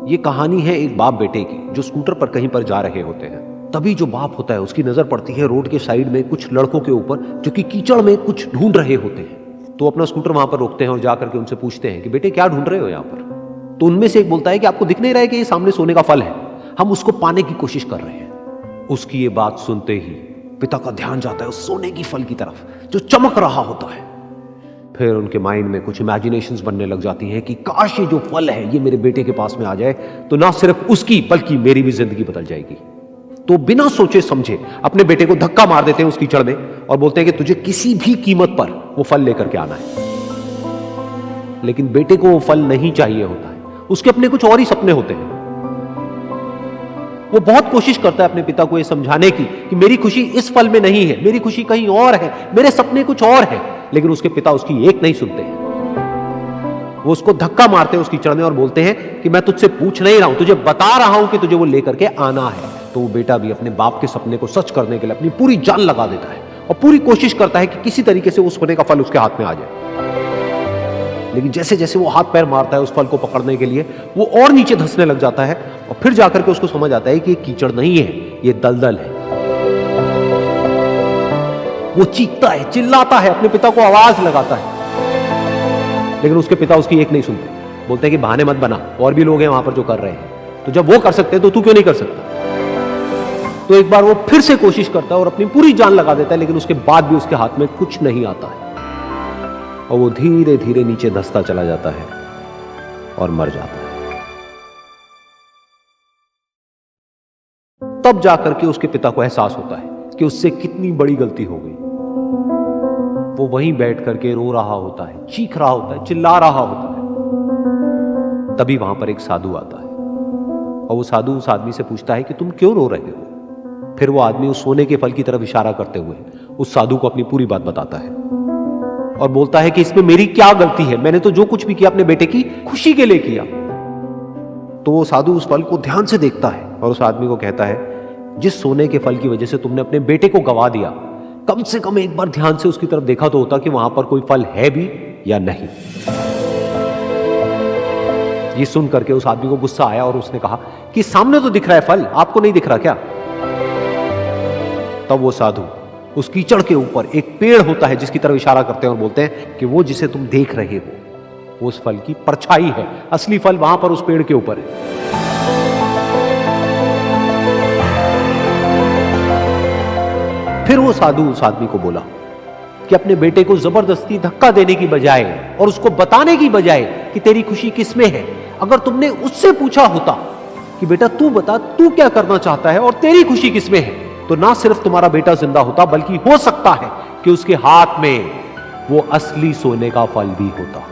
ये कहानी है एक बाप बेटे की जो स्कूटर पर कहीं पर जा रहे होते हैं। तभी जो बाप होता है उसकी नजर पड़ती है रोड के साइड में कुछ लड़कों के ऊपर जो कि कीचड़ में कुछ ढूंढ रहे होते हैं। तो अपना स्कूटर वहां पर रोकते हैं और जाकर के उनसे पूछते हैं कि बेटे क्या ढूंढ रहे हो यहाँ पर। तो उनमें से एक बोलता है कि आपको दिख नहीं रहा है कि ये सामने सोने का फल है, हम उसको पाने की कोशिश कर रहे हैं। उसकी ये बात सुनते ही पिता का ध्यान जाता है उस सोने की फल की तरफ जो चमक रहा होता है। फिर उनके माइंड में कुछ इमेजिनेशंस बनने लग जाती हैं कि काश ये जो फल है ये मेरे बेटे के पास में आ जाए तो ना सिर्फ उसकी बल्कि मेरी भी जिंदगी बदल जाएगी। तो बिना सोचे समझे अपने बेटे को धक्का मार देते हैं उस कीचड़ में और बोलते हैं कि तुझे किसी भी कीमत पर वो फल लेकर के आना है। लेकिन बेटे को वो फल नहीं चाहिए होता है, उसके अपने कुछ और ही सपने होते हैं। वो बहुत कोशिश करता है अपने पिता को ये समझाने की कि मेरी खुशी इस फल में नहीं है, मेरी खुशी कहीं और है, मेरे सपने कुछ और है। लेकिन उसके पिता उसकी एक नहीं सुनते हैं। वो उसको धक्का मारते हैं उस कीचड़ में और बोलते हैं कि मैं तुझसे पूछ नहीं रहा हूं, तुझे बता रहा हूं कि तुझे वो लेकर के आना है। तो वो बेटा भी अपने बाप के सपने को सच करने के लिए अपनी पूरी जान लगा देता है और पूरी कोशिश करता है कि किसी तरीके से उस सोने का फल उसके हाथ में आ जाए। लेकिन जैसे जैसे वो हाथ पैर मारता है उस फल को पकड़ने के लिए वो और नीचे धंसने लग जाता है और फिर जाकर के उसको समझ आता है कि ये कीचड़ नहीं है, ये दलदल है। वो चीखता है, चिल्लाता है, अपने पिता को आवाज लगाता है, लेकिन उसके पिता उसकी एक नहीं सुनते। बोलते हैं कि बहाने मत बना, और भी लोग हैं वहां पर जो कर रहे हैं, तो जब वो कर सकते हैं तो तू क्यों नहीं कर सकता। तो एक बार वो फिर से कोशिश करता है और अपनी पूरी जान लगा देता है, लेकिन उसके बाद भी उसके हाथ में कुछ नहीं आता है और वो धीरे धीरे नीचे धंसता चला जाता है और मर जाता है। तब जाकर के उसके पिता को एहसास होता है कि उससे कितनी बड़ी गलती हो गई। वो वहीं बैठ करके रो रहा होता है, चीख रहा होता है, चिल्ला रहा होता है। तभी वहां पर एक साधु आता है और वो साधु उस आदमी से पूछता है कि तुम क्यों रो रहे हो। फिर वो आदमी उस सोने के फल की तरफ इशारा करते हुए उस साधु को अपनी पूरी बात बताता है और बोलता है कि इसमें मेरी क्या गलती है, मैंने तो जो कुछ भी किया अपने बेटे की खुशी के लिए किया। तो वो साधु उस फल को ध्यान से देखता है और उस आदमी को कहता है, जिस सोने के फल की वजह से तुमने अपने बेटे को गवा दिया, कम से कम एक बार ध्यान से उसकी तरफ देखा तो होता कि वहां पर कोई फल है भी या नहीं। ये सुन करके उस आदमी को गुस्सा आया और उसने कहा कि सामने तो दिख रहा है फल, आपको नहीं दिख रहा क्या। तब वो साधु उस कीचड़ के ऊपर एक पेड़ होता है जिसकी तरफ इशारा करते हैं और बोलते हैं कि वो जिसे तुम देख रहे हो वो उस फल की परछाई है, असली फल वहां पर उस पेड़ के ऊपर है। फिर वो साधु उस आदमी को बोला कि अपने बेटे को जबरदस्ती धक्का देने की बजाय और उसको बताने की बजाय कि तेरी खुशी किसमें है, अगर तुमने उससे पूछा होता कि बेटा तू बता तू क्या करना चाहता है और तेरी खुशी किसमें है, तो ना सिर्फ तुम्हारा बेटा जिंदा होता बल्कि हो सकता है कि उसके हाथ में वो असली सोने का फल भी होता।